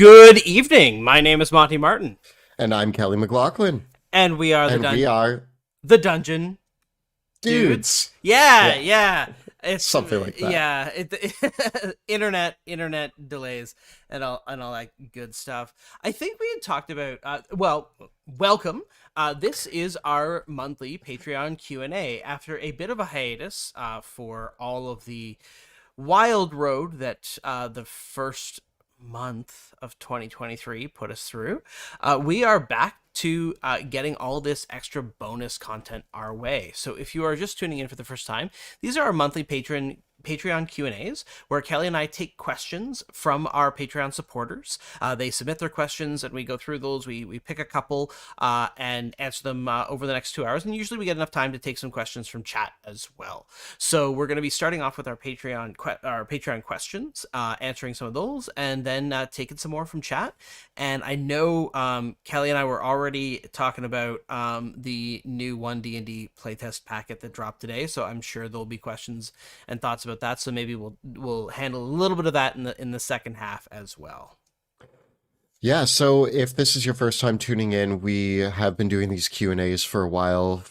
Good evening. My name is Monty Martin, And I'm Kelly McLaughlin. and we are And we are the Dungeon Dudes. dudes. Yeah, Yeah, yeah. It's something like that. yeah. Internet delays and all that good stuff. I think we had talked about. Welcome. This is our monthly Patreon Q&A after a bit of a hiatus for all of the wild road that the first month of 2023 put us through. We are back to getting all this extra bonus content our way. So if you are just tuning in for the first time, these are our monthly Patreon Q&As, where Kelly and I take questions from our Patreon supporters. They submit their questions, and we go through those. We pick a couple and answer them over the next 2 hours, and usually we get enough time to take some questions from chat as well. So we're going to be starting off with our Patreon questions, answering some of those, and then taking some more from chat. And I know Kelly and I were already talking about the new 1D&D playtest packet that dropped today, so I'm sure there'll be questions and thoughts about that. So maybe we'll handle a little bit of that in the second half as well. Yeah, so if this is your first time tuning in, we have been doing these Q&As for a while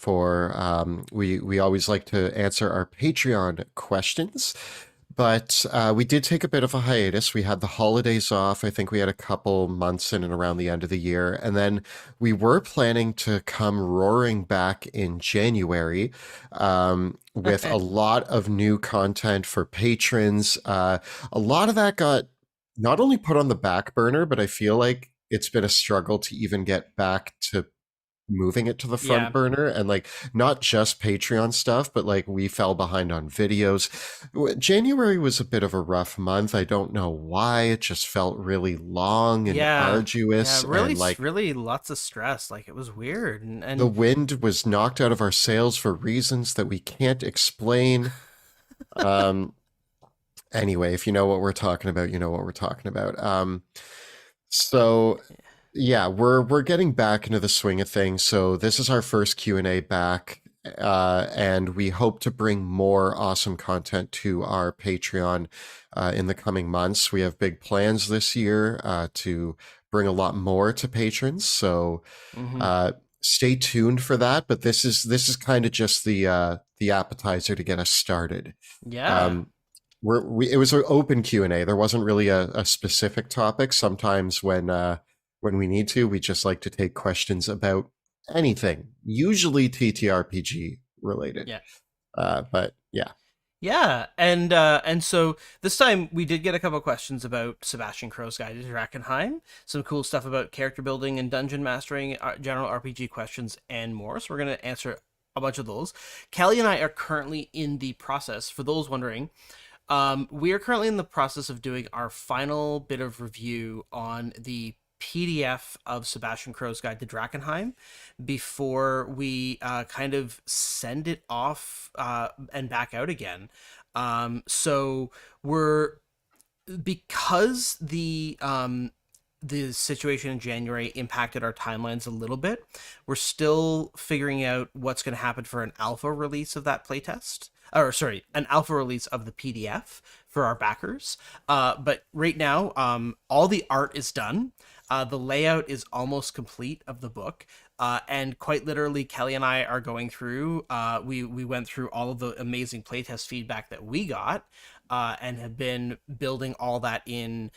we always like to answer our Patreon questions. But we did take a bit of a hiatus. We had the holidays off. I think we had a couple months in and around the end of the year. And then we were planning to come roaring back in January with a lot of new content for patrons. A lot of that got not only put on the back burner, but I feel like it's been a struggle to even get back to moving it to the front Yeah. burner, and like not just Patreon stuff, but like we fell behind on videos. January was a bit of a rough month. I don't know why. It just felt really long and arduous, Really, and like really lots of stress. Like, it was weird, the and wind was knocked out of our sails for reasons that we can't explain. Um anyway, if you know what we're talking about, you know what we're talking about. So yeah, we're getting back into the swing of things. So this is our first Q&A back, and we hope to bring more awesome content to our Patreon in the coming months. We have big plans this year to bring a lot more to patrons. So stay tuned for that. But this is kind of just the appetizer to get us started. yeah. Um, it was an open Q&A. There wasn't really a specific topic. Sometimes when we need to, we just like to take questions about anything, usually TTRPG related. Yeah. But yeah. Yeah, and so this time we did get a couple questions about Sebastian Crow's Guide to Drakenheim, some cool stuff about character building and dungeon mastering, general RPG questions, and more. So we're gonna answer a bunch of those. Kelly and I are currently in the process. For those wondering, we are currently in the process of doing our final bit of review on the PDF of Sebastian Crow's Guide to Drakenheim before we kind of send it off and back out again. So we're because the situation in January impacted our timelines a little bit. We're still figuring out what's going to happen for an alpha release of that playtest. Or sorry, an alpha release of the PDF for our backers. But right now, all the art is done. The layout is almost complete of the book. And quite literally, Kelly and I are going through. We went through all of the amazing playtest feedback that we got, and have been building all that in,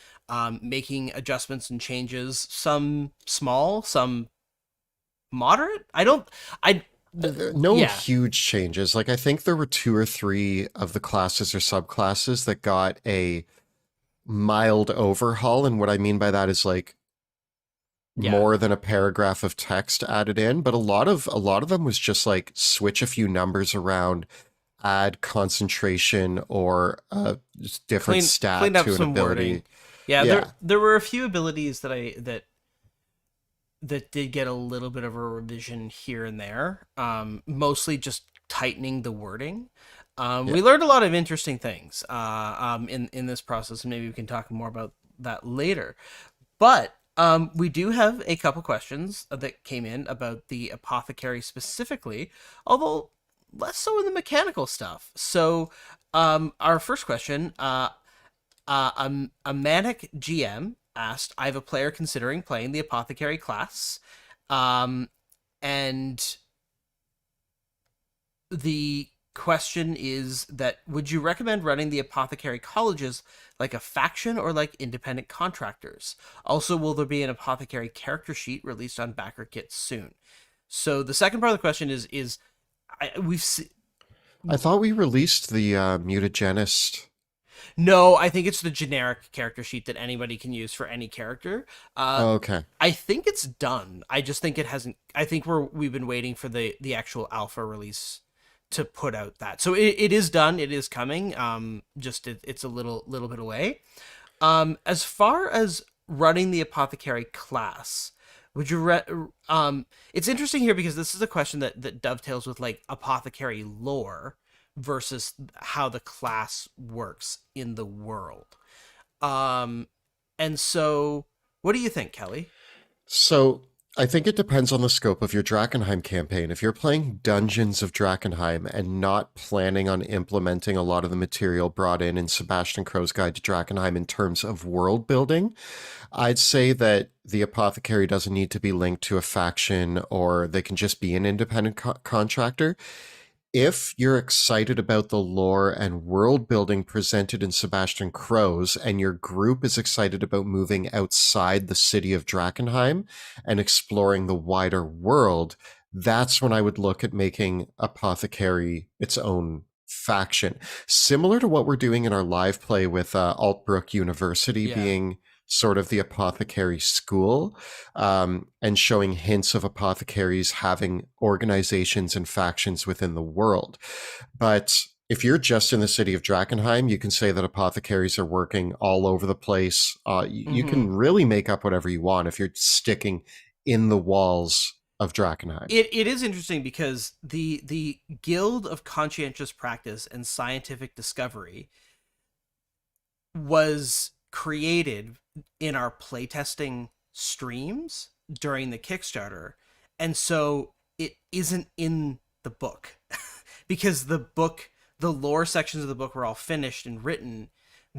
making adjustments and changes. Some small, some moderate. No Yeah, huge changes. Like I think there were two or three of the classes or subclasses that got a mild overhaul. And what I mean by that is like yeah. more than a paragraph of text added in, but a lot of them was just like switch a few numbers around, add concentration or a different stat Cleaned up to an some ability. wording. Yeah, Yeah. there were a few abilities that did get a little bit of a revision here and there. Mostly just tightening the wording. Yeah. We learned a lot of interesting things in this process, and maybe we can talk more about that later. But we do have a couple questions that came in about the Apothecary specifically, although less so in the mechanical stuff. So our first question, a manic GM asked, I have a player considering playing the Apothecary class. Um, and the question is that would you recommend running the Apothecary colleges like a faction or like independent contractors? Also, will there be an Apothecary character sheet released on backer kits soon? So the second part of the question is we've I thought we released the mutagenist. no, I think it's the generic character sheet that anybody can use for any character. Uh, Oh, okay. I think it's done. I just think it hasn't. I think we've been waiting for the actual alpha release to put out that. So it is done. It is coming. Just it's a little bit away. As far as running the Apothecary class, would you it's interesting here because this is a question that dovetails with like Apothecary lore versus how the class works in the world. Um and so what do you think, Kelly? So I think it depends on the scope of your Drakenheim campaign. If you're playing Dungeons of Drakenheim and not planning on implementing a lot of the material brought in Sebastian Crow's Guide to Drakenheim in terms of world building, I'd say that the Apothecary doesn't need to be linked to a faction, or they can just be an independent contractor. If you're excited about the lore and world building presented in Sebastian Crow's, and your group is excited about moving outside the city of Drakenheim and exploring the wider world, that's when I would look at making Apothecary its own faction. Similar to what we're doing in our live play with Altbrook University Yeah. being sort of the Apothecary school, and showing hints of apothecaries having organizations and factions within the world. But if you're just in the city of Drakenheim, you can say that apothecaries are working all over the place. You Mhm. can really make up whatever you want if you're sticking in the walls of Drakenheim. It is interesting because the Guild of Conscientious Practice and Scientific Discovery was created in our playtesting streams during the Kickstarter. And so it isn't in the book because the lore sections of the book were all finished and written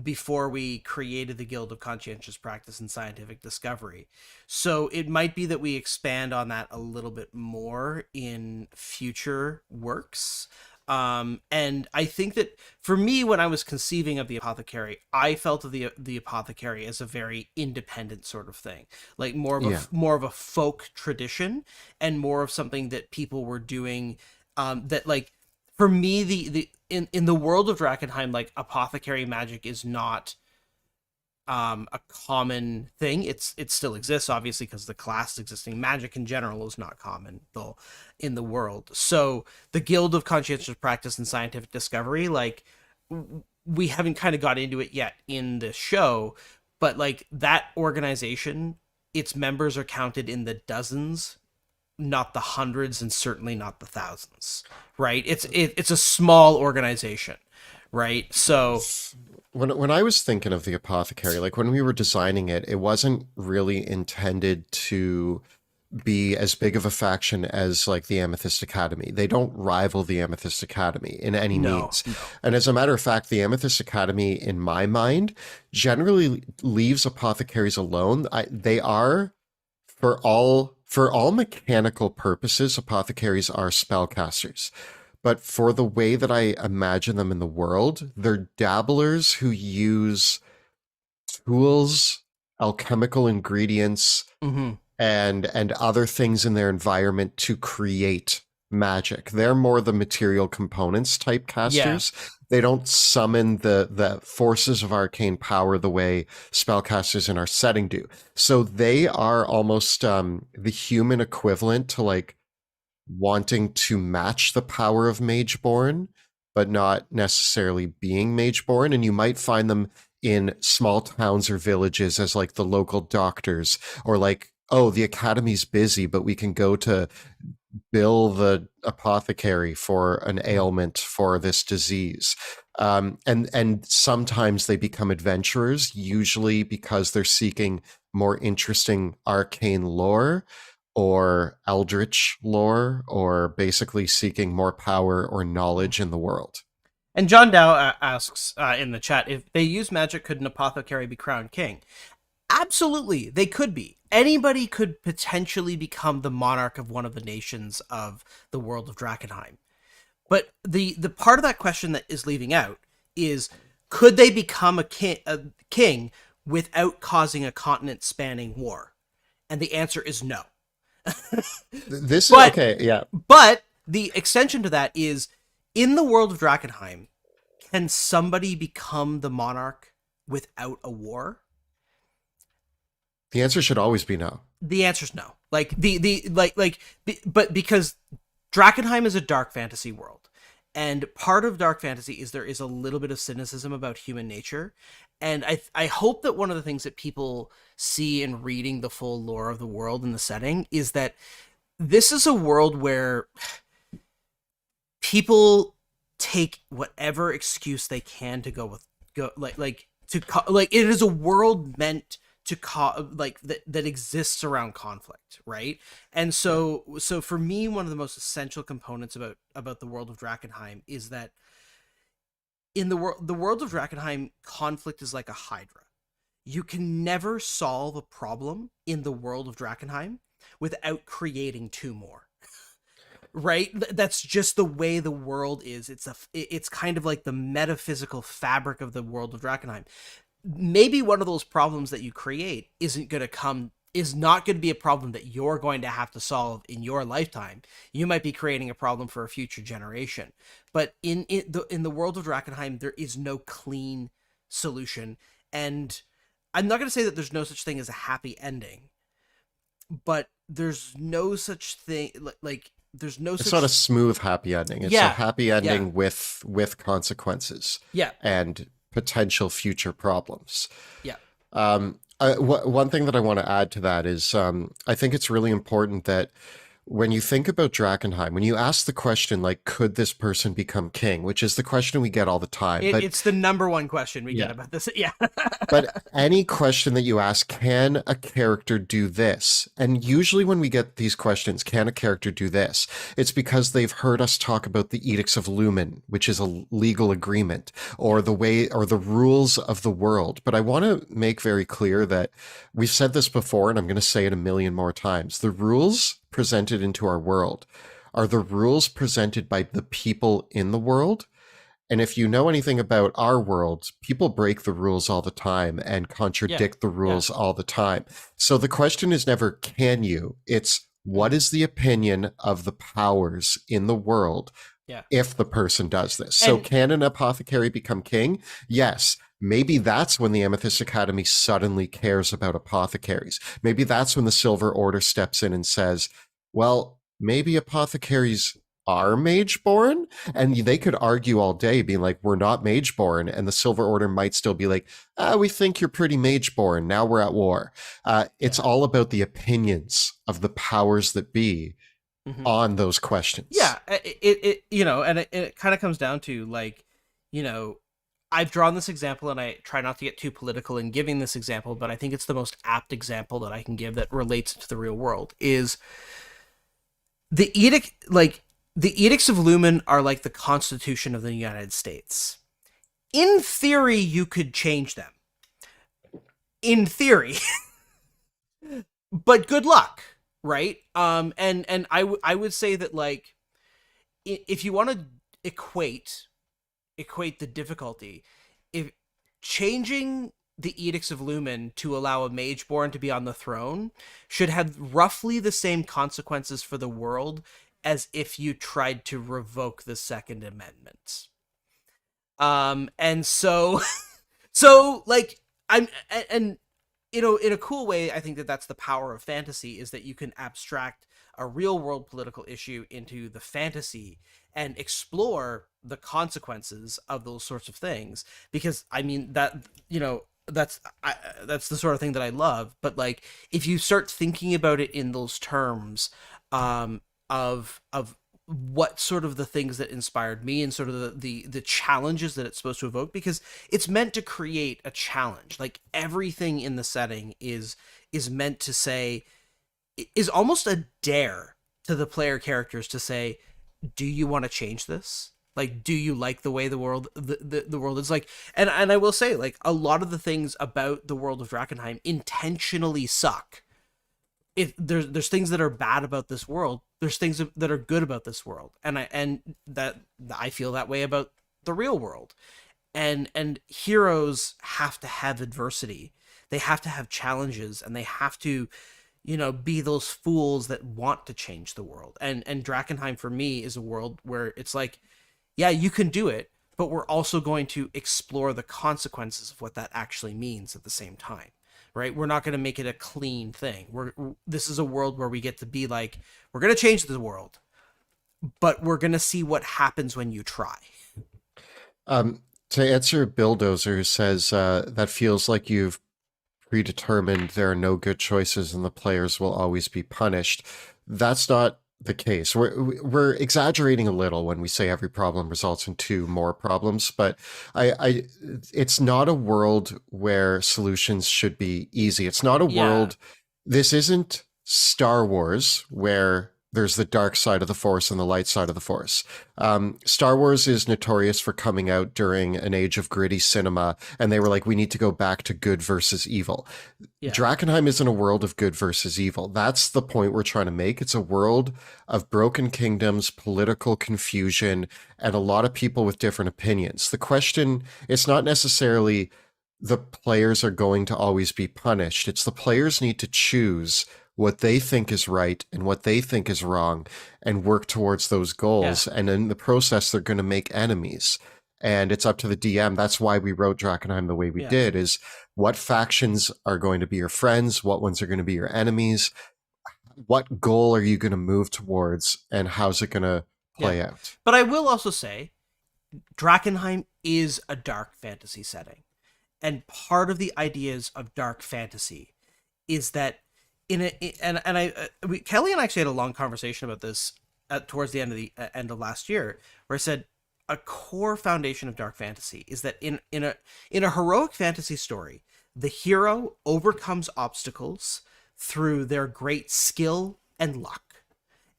before we created the Guild of Conscientious Practice and Scientific Discovery. So it might be that we expand on that a little bit more in future works. And I think that for me, when I was conceiving of the Apothecary, I felt of the Apothecary as a very independent sort of thing, like Yeah. more of a folk tradition and more of something that people were doing. That like for me, the in the world of Drakenheim, like Apothecary magic is not a common thing. It still exists obviously because the class existing magic in general is not common though in the world. So the Guild of Conscientious Practice and Scientific Discovery, like we haven't kind of got into it yet in the show, but like that organization, its members are counted in the dozens, not the hundreds, and certainly not the thousands. Right? It's a small organization, right? So When I was thinking of the Apothecary, like when we were designing it, it wasn't really intended to be as big of a faction as like the Amethyst Academy. They don't rival the Amethyst Academy in any no, means. no. And as a matter of fact, the Amethyst Academy, in my mind, generally leaves apothecaries alone. They are, for all mechanical purposes, apothecaries are spellcasters. But for the way that I imagine them in the world, they're dabblers who use tools, alchemical ingredients, Mm-hmm. and other things in their environment to create magic. They're more the material components type Yeah. casters. They don't summon the forces of arcane power the way spellcasters in our setting do. So they are almost the human equivalent to like wanting to match the power of Mageborn, but not necessarily being Mageborn. And you might find them in small towns or villages as like the local doctors, or like, oh, the academy's busy, but we can go to Bill the apothecary for an ailment for this disease. And sometimes they become adventurers, usually because they're seeking more interesting arcane lore or eldritch lore, or basically seeking more power or knowledge in the world. And John Dow asks in the chat if they use magic, could an apothecary be crowned king? Absolutely, they could be. Anybody could potentially become the monarch of one of the nations of the world of Drakenheim. But the part of that question that is leaving out is, could they become a king without causing a continent spanning war? And the answer is no. This is But okay. Yeah. but the extension to that is, in the world of Drakenheim, can somebody become the monarch without a war? The answer should always be no. The answer's no. But because Drakenheim is a dark fantasy world, and part of dark fantasy is there is a little bit of cynicism about human nature, and I hope that one of the things that people see in reading the full lore of the world and the setting is that this is a world where people take whatever excuse they can to like it is a world meant to that exists around conflict, right? And so for me, one of the most essential components about the world of Drakenheim is that in the world of Drakenheim, conflict is like a hydra. You can never solve a problem in the world of Drakenheim without creating two more. Right, that's just the way the world is. It's kind of like the metaphysical fabric of the world of Drakenheim. Maybe one of those problems that you create is not going to be a problem that you're going to have to solve in your lifetime. You might be creating a problem for a future generation. But in the world of Drakenheim, there is no clean solution. And I'm not going to say that there's no such thing as a happy ending, but there's no such thing like there's no It's such not a smooth happy ending. It's a yeah happy ending yeah with consequences yeah and potential future problems. yeah One thing that I want to add to that is I think it's really important that when you think about Drakenheim, when you ask the question, like, could this person become king, which is the question we get all the time. But it's the number one question we get yeah, about this. Yeah. but any question that you ask, can a character do this? And usually when we get these questions, can a character do this? It's because they've heard us talk about the Edicts of Lumen, which is a legal agreement, or the way or the rules of the world. But I want to make very clear that we've said this before, and I'm going to say it a million more times. The rules presented into our world are the rules presented by the people in the world. And if you know anything about our world, people break the rules all the time and Yeah. contradict the Yeah. rules all the time. So the question is never, can you? It's, what is the opinion of the powers in the world Yeah. if the person does this? So And can an apothecary become king? Yes. Maybe that's when the Amethyst Academy suddenly cares about apothecaries. Maybe that's when the Silver Order steps in and says, well, maybe apothecaries are mageborn, and they could argue all day being like, we're not mageborn, and the Silver Order might still be like, we think you're pretty mageborn, now we're at war. It's yeah. all about the opinions of the powers that be Mhm. on those questions. Yeah, and it kind of comes down to, like, I've drawn this example, and I try not to get too political in giving this example, but I think it's the most apt example that I can give that relates to the real world. Is the edicts of Lumen are like the Constitution of the United States. In theory, you could change them. In theory. But good luck, right? And I would say that, like, if you want to equate the difficulty, if changing the Edicts of Lumen to allow a mageborn to be on the throne should have roughly the same consequences for the world as if you tried to revoke the Second Amendment. And so so, like, I'm and in a cool way, I think that that's the power of fantasy, is that you can abstract a real world political issue into the fantasy and explore the consequences of those sorts of things. Because I mean that that's the sort of thing that I love. But, like, if you start thinking about it in those terms, of what sort of the things that inspired me and sort of the challenges that it's supposed to evoke, because it's meant to create a challenge. Like, everything in the setting is meant to say, is almost a dare to the player characters to say, do you want to change this? Like, do you like the way the world is like? And I will say, like, a lot of the things about the world of Drakenheim intentionally suck. There's things that are bad about this world. There's things that are good about this world, and that I feel that way about the real world. And heroes have to have adversity. They have to have challenges, and they have to, be those fools that want to change the world. And Drakenheim for me is a world where it's like, yeah, you can do it, but we're also going to explore the consequences of what that actually means at the same time. Right? We're not going to make it a clean thing. This is a world where we get to be like, we're going to change the world, but we're going to see what happens when you try. To answer Billdozer, who says that feels like you've predetermined there are no good choices and the players will always be punished. That's not the case. We're exaggerating a little when we say every problem results in two more problems, but it's not a world where solutions should be easy. It's not a world. This isn't Star Wars where there's the dark side of the Force and the light side of the Force. Star Wars is notorious for coming out during an age of gritty cinema, and they were like, we need to go back to good versus evil. Yeah. Drakenheim isn't a world of good versus evil. That's the point we're trying to make. It's a world of broken kingdoms, political confusion, and a lot of people with different opinions. The question, it's not necessarily the players are going to always be punished. It's the players need to choose what they think is right and what they think is wrong and work towards those goals. Yeah. And in the process, they're going to make enemies. And it's up to the DM. That's why we wrote Drakenheim the way we did, is what factions are going to be your friends? What ones are going to be your enemies? What goal are you going to move towards? And how's it going to play out? But I will also say, Drakenheim is a dark fantasy setting. And part of the ideas of dark fantasy is that Kelly and I actually had a long conversation about this towards the end of last year, where I said a core foundation of dark fantasy is that in a heroic fantasy story, the hero overcomes obstacles through their great skill and luck,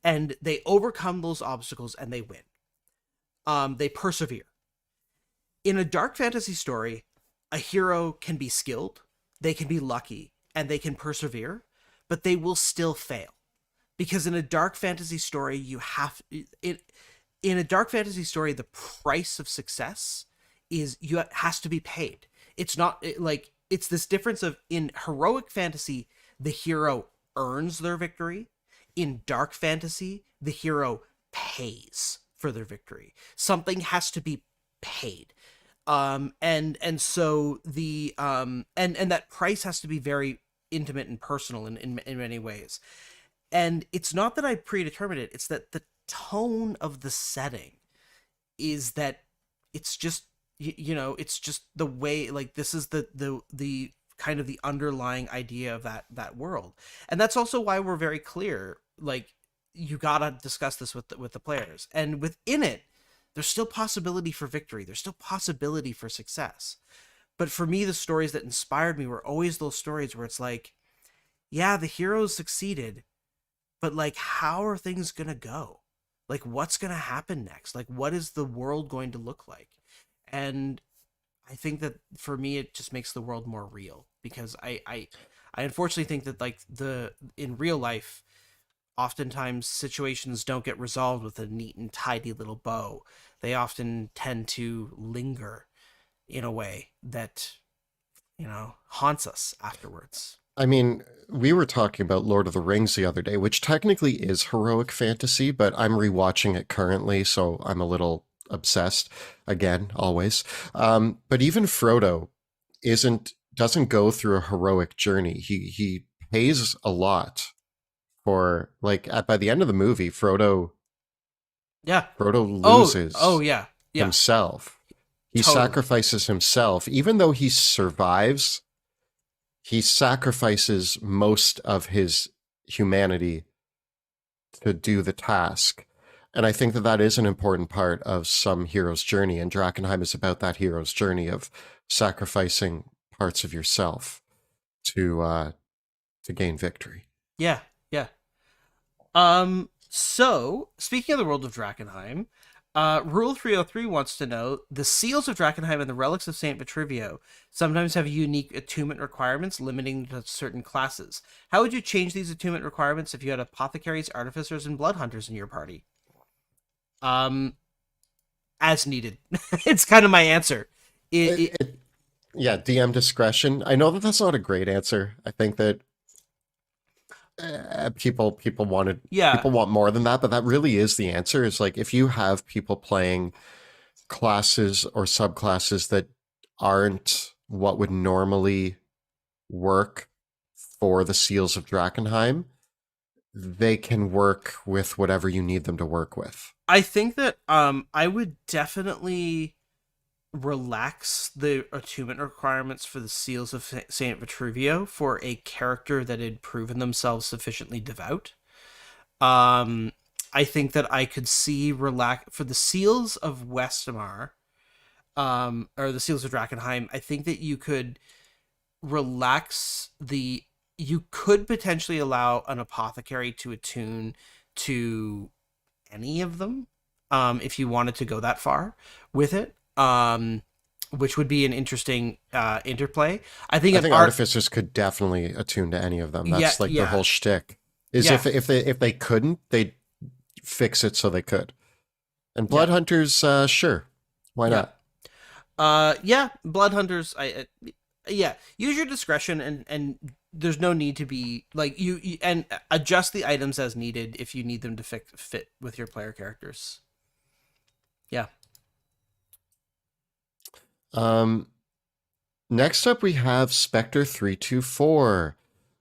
and they overcome those obstacles and they win. They persevere. In a dark fantasy story, a hero can be skilled, they can be lucky, and they can persevere, but they will still fail. Because in a dark fantasy story, in a dark fantasy story, the price of success has to be paid. It's not like, it's this difference of, in heroic fantasy, the hero earns their victory. In dark fantasy, the hero pays for their victory. Something has to be paid. And so the and that price has to be very intimate and personal in many ways. And it's not that I predetermined it, it's that the tone of the setting is that it's just, it's just the way, like, this is the kind of the underlying idea of that world. And that's also why we're very clear, like, you gotta discuss this with the players. And within it, there's still possibility for victory. There's still possibility for success. But for me, the stories that inspired me were always those stories where it's like, yeah, the heroes succeeded, but like, how are things going to go? Like, what's going to happen next? Like, what is the world going to look like? And I think that for me, it just makes the world more real, because I unfortunately think that, like, in real life, oftentimes situations don't get resolved with a neat and tidy little bow. They often tend to linger in a way that, haunts us afterwards. I mean, we were talking about Lord of the Rings the other day, which technically is heroic fantasy, but I'm rewatching it currently, so I'm a little obsessed again, always. But even Frodo doesn't go through a heroic journey. He pays a lot for, like, by the end of the movie, Frodo loses himself. He sacrifices himself. Even though he survives, he sacrifices most of his humanity to do the task. And I think that is an important part of some hero's journey. And Drakenheim is about that hero's journey of sacrificing parts of yourself to gain victory. Yeah, yeah. So, speaking of the world of Drakenheim, Rule 303 wants to know the seals of Drakenheim and the relics of Saint Vitruvio sometimes have unique attunement requirements limiting to certain classes. How would you change these attunement requirements if you had apothecaries, artificers, and blood hunters in your party? Um, as needed. It's kind of my answer. It, It, it, it, yeah, DM discretion. I know that that's not a great answer. I think that yeah, people want more than that, but that really is the answer. Is like if you have people playing classes or subclasses that aren't what would normally work for the seals of Drakenheim, they can work with whatever you need them to work with. I think that I would definitely relax the attunement requirements for the seals of Saint Vitruvio for a character that had proven themselves sufficiently devout. Um, I think that I could see relax for the seals of Westamar, or the seals of Drakenheim. I think that you could relax the. You could potentially allow an apothecary to attune to any of them, if you wanted to go that far with it. Which would be an interesting interplay. I think I an think art. artificers could definitely attune to any of them. Yeah, That's like their yeah, whole shtick. Is yeah, if they couldn't, they'd fix it so they could. And yeah, blood hunters, sure, why yeah. not? Yeah. Blood hunters. Yeah. Use your discretion, and there's no need to be like and adjust the items as needed if you need them to fit with your player characters. Yeah. Um, Next up, we have Spectre324.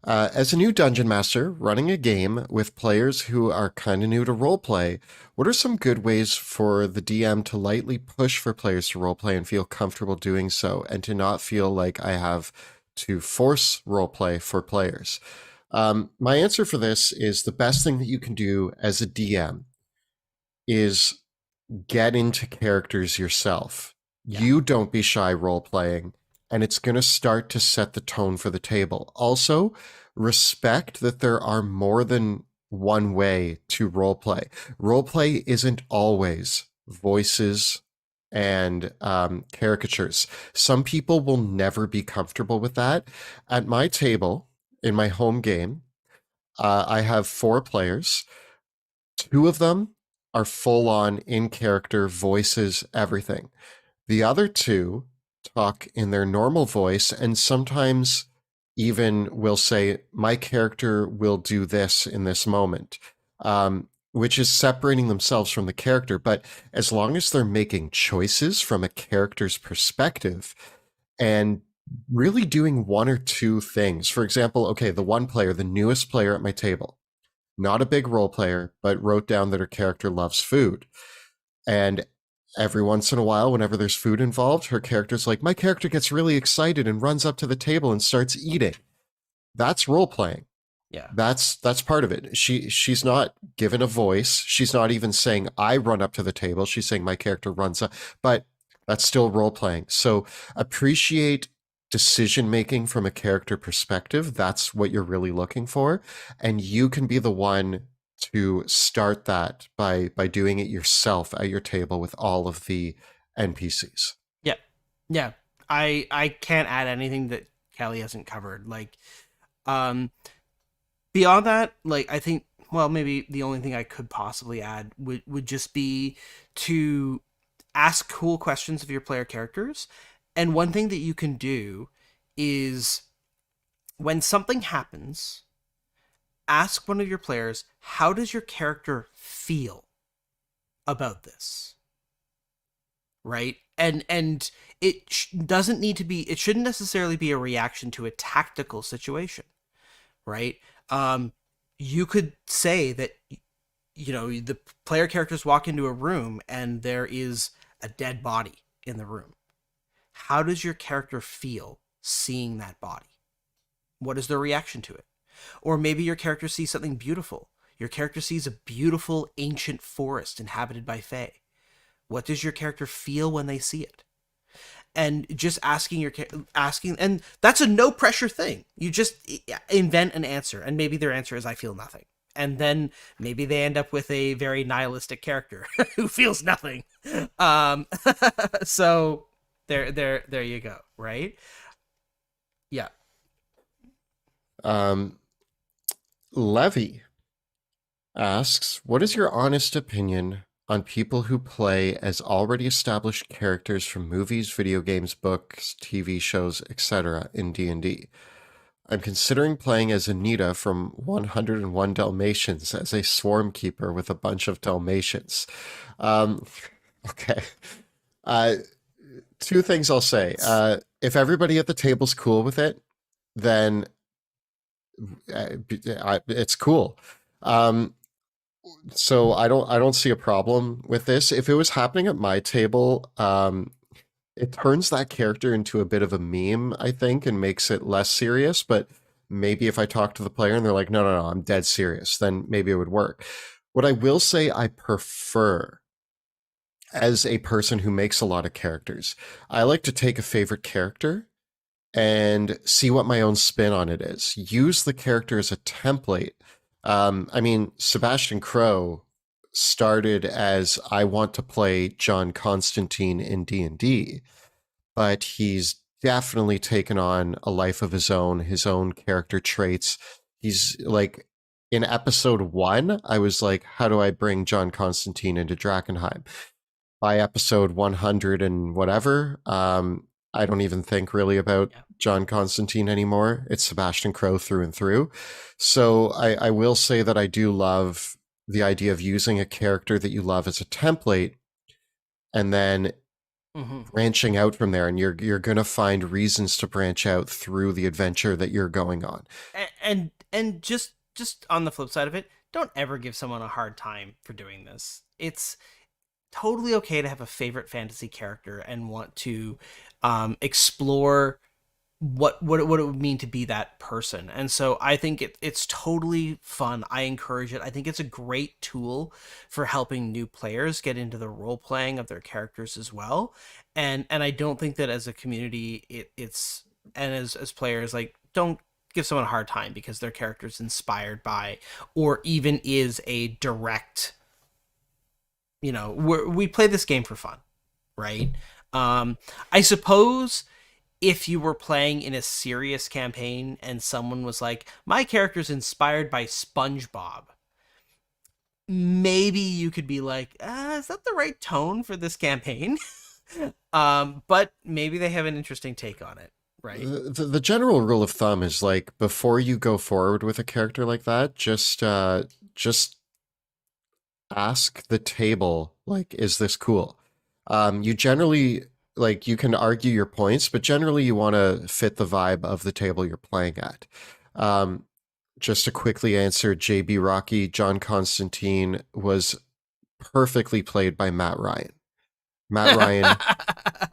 As a new dungeon master running a game with players who are kind of new to roleplay, what are some good ways for the DM to lightly push for players to roleplay and feel comfortable doing so, and to not feel like I have to force roleplay for players? My answer for this is the best thing that you can do as a DM is get into characters yourself. Yeah. You don't be shy role playing, and it's going to start to set the tone for the table. Also, respect that there are more than one way to role play. Role play isn't always voices and caricatures. Some people will never be comfortable with that. At my table, in my home game, I have 4 players. 2 of them are full on in character voices, everything. The other 2 talk in their normal voice and sometimes even will say, my character will do this in this moment, which is separating themselves from the character. But as long as they're making choices from a character's perspective and really doing 1 or 2 things, for example, okay, the one player, the newest player at my table, not a big role player, but wrote down that her character loves food. And every once in a while, whenever there's food involved, her character's like, my character gets really excited and runs up to the table and starts eating. That's role playing. Yeah. That's part of it. She's not given a voice. She's not even saying I run up to the table. She's saying my character runs up, but that's still role playing. So appreciate decision making from a character perspective. That's what you're really looking for, and you can be the one to start that by doing it yourself at your table with all of the NPCs. Yeah. Yeah. I can't add anything that Kelly hasn't covered. Like, um, beyond that, like I think, well, maybe the only thing I could possibly add would just be to ask cool questions of your player characters. And one thing that you can do is when something happens, ask one of your players, how does your character feel about this? Right? And it doesn't need to be, it shouldn't necessarily be a reaction to a tactical situation, right? Um, you could say that, the player characters walk into a room and there is a dead body in the room. How does your character feel seeing that body? What is their reaction to it? Or maybe your character sees something beautiful. Your character sees a beautiful ancient forest inhabited by fae. What does your character feel when they see it? And just asking, and that's a no pressure thing. You just invent an answer, and maybe their answer is I feel nothing, and then maybe they end up with a very nihilistic character who feels nothing. Um, so there you go, right? Yeah. Um, Levy asks, what is your honest opinion on people who play as already established characters from movies, video games, books, TV shows, etc. in D&D? I'm considering playing as Anita from 101 Dalmatians as a swarm keeper with a bunch of Dalmatians. Um, okay. Uh, Two things I'll say. If everybody at the table's cool with it, then it's cool. Um, so I don't see a problem with this. If it was happening at my table, it turns that character into a bit of a meme, I think, and makes it less serious. But maybe if I talk to the player and they're like, no, no, no, I'm dead serious, then maybe it would work. What I will say I prefer as a person who makes a lot of characters, I like to take a favorite character and see what my own spin on it is. Use the character as a template. I mean, Sebastian Crow started as I want to play John Constantine in D&D, but he's definitely taken on a life of his own character traits. He's like in episode 1, I was like, how do I bring John Constantine into Drakenheim? By episode 100 and whatever, I don't even think really about Yeah. John Constantine anymore. It's Sebastian Crow through and through. So I will say that I do love the idea of using a character that you love as a template and then Hmm. branching out from there. And you're gonna find reasons to branch out through the adventure that you're going on. And just on the flip side of it, don't ever give someone a hard time for doing this. It's totally okay to have a favorite fantasy character and want to explore what it would mean to be that person. And so I think it's totally fun. I encourage it. I think it's a great tool for helping new players get into the role playing of their characters as well. And I don't think that as a community it's and as players, like, don't give someone a hard time because their character's inspired by or even is a direct, we play this game for fun, right? I suppose if you were playing in a serious campaign and someone was like, my character's inspired by SpongeBob, maybe you could be like, is that the right tone for this campaign? But maybe they have an interesting take on it, right? The general rule of thumb is like before you go forward with a character like that, just ask the table, like, is this cool? You generally, like, you can argue your points, but generally you want to fit the vibe of the table you're playing at. Um, just to quickly answer JB Rocky, John Constantine was perfectly played by Matt Ryan. Matt Ryan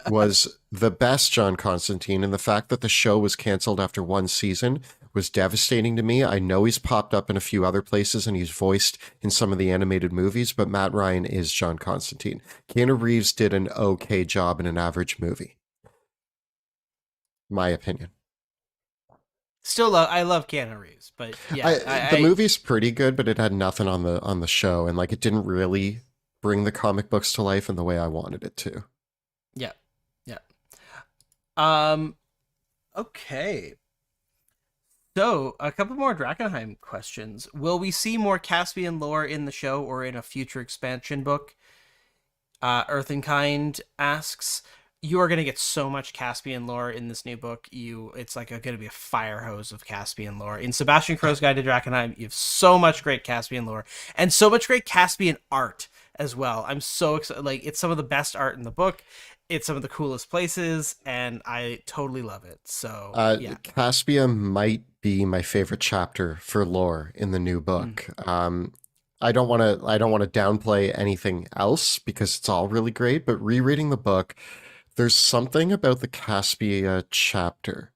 was the best John Constantine, and the fact that the show was canceled after one season was devastating to me. I know he's popped up in a few other places and he's voiced in some of the animated movies, but Matt Ryan is John Constantine. Keanu Reeves did an okay job in an average movie. My opinion. Still, I love Keanu Reeves, but yeah, The movie's pretty good, but it had nothing on the show, and like it didn't really bring the comic books to life in the way I wanted it to. yeah, yeah. Um, okay. So, a couple more Drakenheim questions. Will we see more Caspian lore in the show or in a future expansion book? Earth and Kind asks, you are going to get so much Caspian lore in this new book. It's like going to be a fire hose of Caspian lore. In Sebastian Crow's Guide to Drakenheim, you have so much great Caspian lore and so much great Caspian art as well. I'm so excited. Like, it's some of the best art in the book. It's some of the coolest places, and I totally love it. So, yeah. Caspian might be my favorite chapter for lore in the new book. I don't want to downplay anything else because it's all really great, but rereading the book, there's something about the Caspia chapter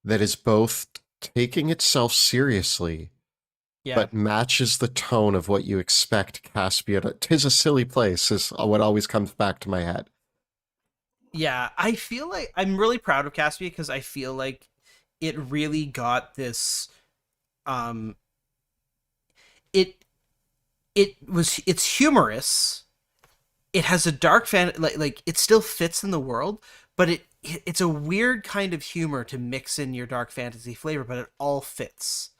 that is both taking itself seriously Yeah. but matches the tone of what you expect Caspia to. 'Tis a silly place is what always comes back to my head. Yeah, I feel like I'm really proud of Caspian because I feel like it really got this um it's humorous. It has a dark like it still fits in the world, but it's a weird kind of humor to mix in your dark fantasy flavor, but it all fits,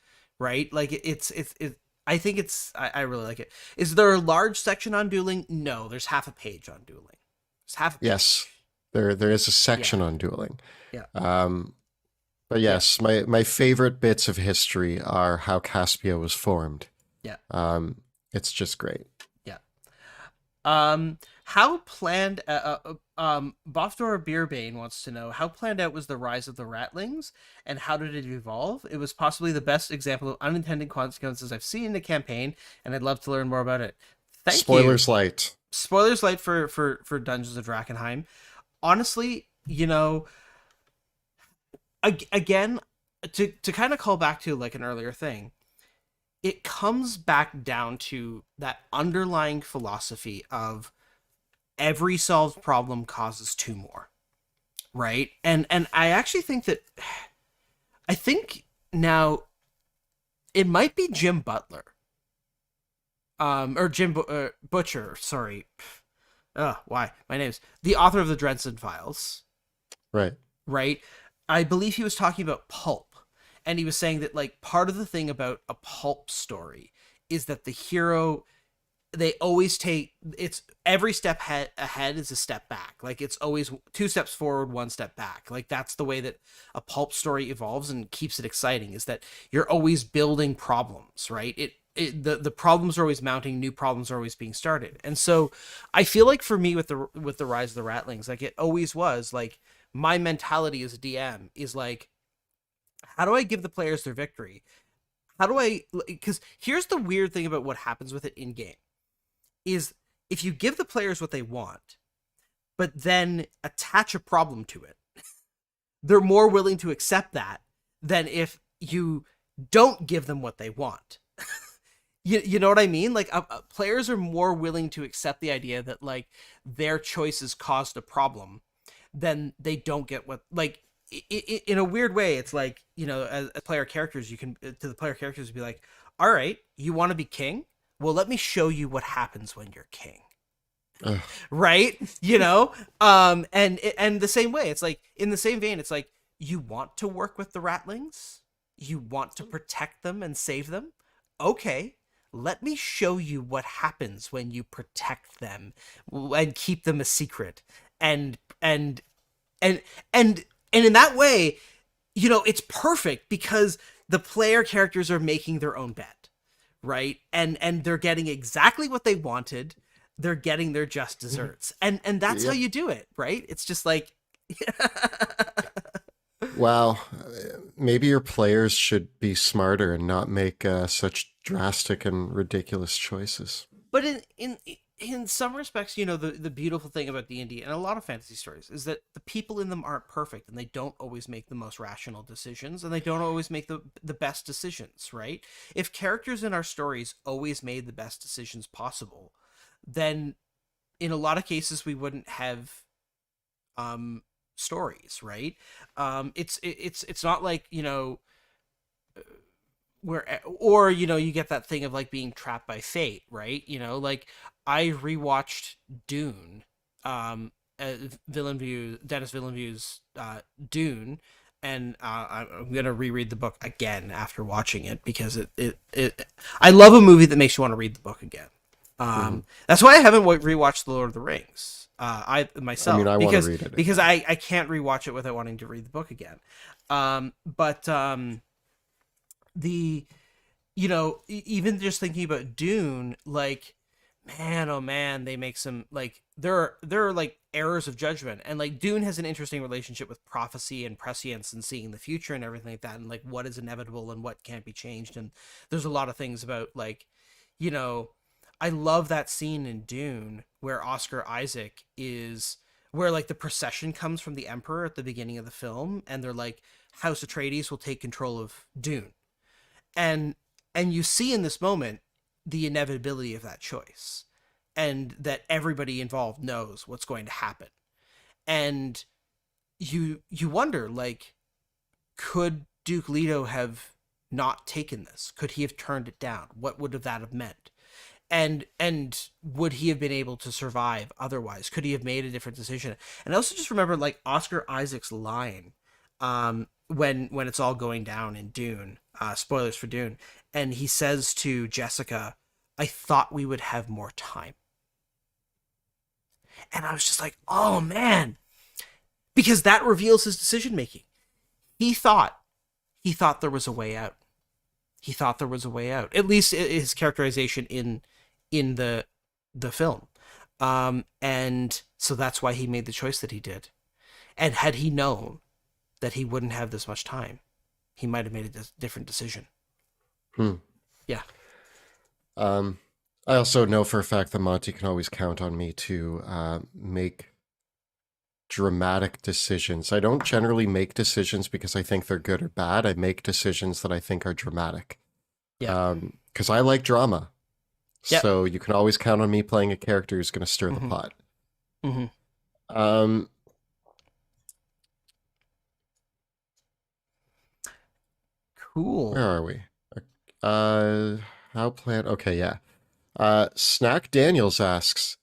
right? Like it I think I really like it. Is there a large section on dueling? No, there's half a page on dueling. It's half a Yes, page. there is a Yeah. section on dueling. Yeah. Um, but Yeah. yes, my favorite bits of history are how Caspia was formed. Yeah. It's just great. Yeah. How planned? Bofdor Beerbane wants to know how planned out was the rise of the Ratlings, and how did it evolve? It was possibly the best example of unintended consequences I've seen in a campaign, and I'd love to learn more about it. Thank you. Spoilers light. Spoilers light for Dungeons of Drakenheim. Honestly, again, to kind of call back to like an earlier thing, it comes back down to that underlying philosophy of every solved problem causes two more, right? And I actually think that I think now it might be Jim Butler, or Butcher, sorry. Why my name's the author of the Dresden Files, Right. right? I believe he was talking about pulp, and he was saying that like part of the thing about a pulp story is that the hero, they always take, it's every step ahead is a step back. Like it's always two steps forward, one step back. Like that's the way that a pulp story evolves and keeps it exciting, is that you're always building problems, right? The problems are always mounting, new problems are always being started. And so I feel like for me with the rise of the Ratlings, like it always was like my mentality as a DM is like, how do I give the players their victory? How do I, because here's the weird thing about what happens with it in game is if you give the players what they want, but then attach a problem to it, they're more willing to accept that than if you don't give them what they want. You know what I mean? Like players are more willing to accept the idea that like their choices caused a problem than they don't get what, like in a weird way. It's like, as player characters, you can to the player characters be like, all right, you want to be king? Well, let me show you what happens when you're king. Ugh. Right? And the same way, it's like in the same vein, it's like you want to work with the Ratlings, you want to protect them and save them. Okay, let me show you what happens when you protect them and keep them a secret. And and and and in that way, it's perfect because the player characters are making their own bet, right? And they're getting exactly what they wanted. They're getting their just desserts. And that's how Yep. you do it, right? It's just like Well, maybe your players should be smarter and not make such drastic and ridiculous choices. but in some respects, the beautiful thing about D&D and a lot of fantasy stories is that the people in them aren't perfect, and they don't always make the most rational decisions, and they don't always make the best decisions, right? If characters in our stories always made the best decisions possible, then in a lot of cases we wouldn't have stories, right? It's not like, where, or you get that thing of like being trapped by fate, right? Like I rewatched Dune, Dennis Villeneuve's Dune, and I'm gonna reread the book again after watching it because it I love a movie that makes you want to read the book again. Hmm. That's why I haven't rewatched The Lord of the Rings. I I mean, myself, I want to read it because again. I can't rewatch it without wanting to read the book again. But the even just thinking about Dune, like, man, oh man, they make some, like, there are like errors of judgment, and like Dune has an interesting relationship with prophecy and prescience and seeing the future and everything like that, and like what is inevitable and what can't be changed. And there's a lot of things about like, you know I love that scene in Dune where Oscar Isaac is, where like the procession comes from the Emperor at the beginning of the film, and they're like, House Atreides will take control of Dune, and you see in this moment the inevitability of that choice, and that everybody involved knows what's going to happen. And you wonder, like, could Duke Leto have not taken this? Could he have turned it down? What would have that have meant? And would he have been able to survive otherwise? Could he have made a different decision? And I also just remember like Oscar Isaac's line, when it's all going down in Dune, spoilers for Dune, and he says to Jessica, "I thought we would have more time." And I was just like, "Oh man," because that reveals his decision making. He thought he thought there was a way out. He thought there was a way out. At least his characterization in the film. And so that's why he made the choice that he did. And had he known that he wouldn't have this much time, he might have made a different decision. Hmm. Yeah. Um, I also know for a fact that Monty can always count on me to make dramatic decisions. I don't generally make decisions because I think they're good or bad. I make decisions that I think are dramatic. Yeah. Because I like drama. Yeah. So you can always count on me playing a character who's going to stir the Mm-hmm. pot. Mm-hmm. Um, where Cool. are we? How planned? Okay, yeah. Snack Daniels asks,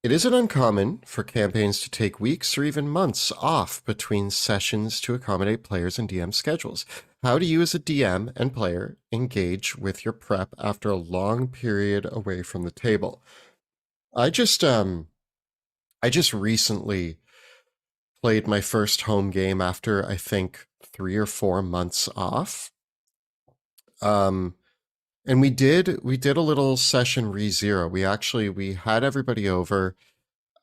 it isn't uncommon for campaigns to take weeks or even months off between sessions to accommodate players and DM schedules. How do you as a DM and player engage with your prep after a long period away from the table? I just recently played my first home game after I think 3 or 4 months off. And we did a little session re-zero. We had everybody over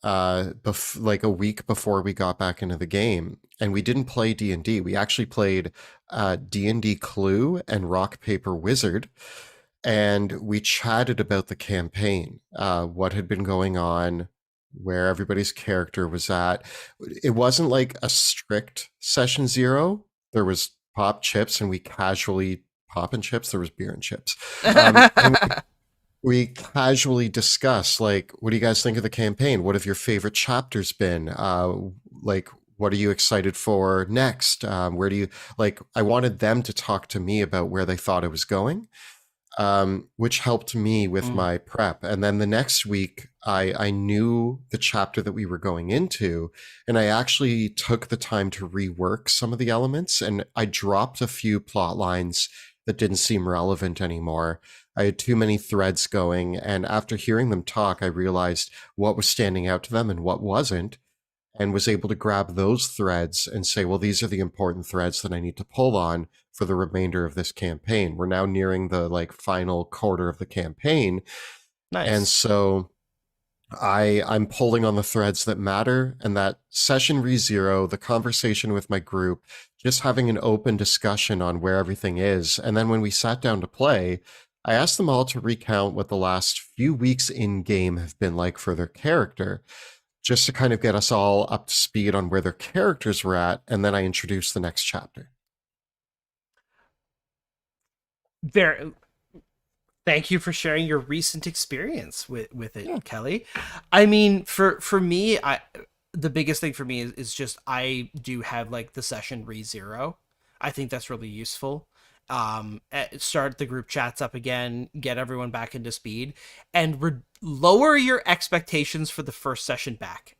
like a week before we got back into the game, and we didn't play D&D. We actually played D&D Clue and Rock Paper Wizard, and we chatted about the campaign, what had been going on, where everybody's character was at. It wasn't like a strict session zero. There was pop chips, and we casually pop and chips. There was beer and chips. And we casually discuss, like, what do you guys think of the campaign? What have your favorite chapters been? Like, what are you excited for next? Where do you like? I wanted them to talk to me about where they thought it was going, which helped me with Mm. my prep. And then the next week, I knew the chapter that we were going into, and I actually took the time to rework some of the elements, and I dropped a few plot lines that didn't seem relevant anymore. I had too many threads going, and after hearing them talk, I realized what was standing out to them and what wasn't, and was able to grab those threads and say, well, these are the important threads that I need to pull on for the remainder of this campaign. We're now nearing the like final quarter of the campaign. And Nice. so I'm pulling on the threads that matter, and that session re-zero, the conversation with my group, just having an open discussion on where everything is. And then when we sat down to play, I asked them all to recount what the last few weeks in game have been like for their character, just to kind of get us all up to speed on where their characters were at, and then I introduced the next chapter. Very. Thank you for sharing your recent experience with it, Yeah. Kelly. I mean, for me, I the biggest thing for me is just I do have like the session re-zero. I think that's really useful. Start the group chats up again, get everyone back into speed, and lower your expectations for the first session back.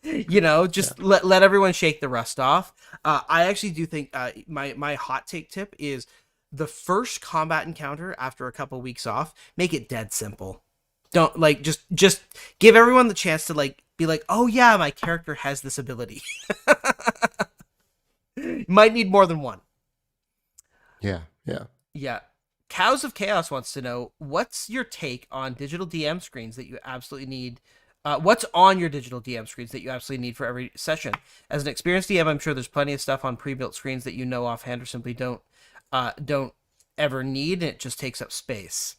Yeah. Just let everyone shake the rust off. I actually do think my hot take tip is the first combat encounter after a couple weeks off, make it dead simple. Don't like just give everyone the chance to like be like, oh yeah, my character has this ability. Might need more than one. Yeah. Yeah. Yeah. Cows of Chaos wants to know what's your take on digital DM screens that you absolutely need. What's on your digital DM screens that you absolutely need for every session? As an experienced DM, I'm sure there's plenty of stuff on pre-built screens that you know offhand or simply don't ever need, and it just takes up space.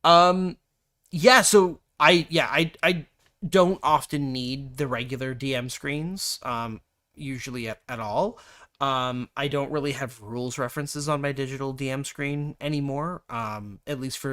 Yeah, so I don't often need the regular DM screens, usually at all. I don't really have rules references on my digital DM screen anymore, at least for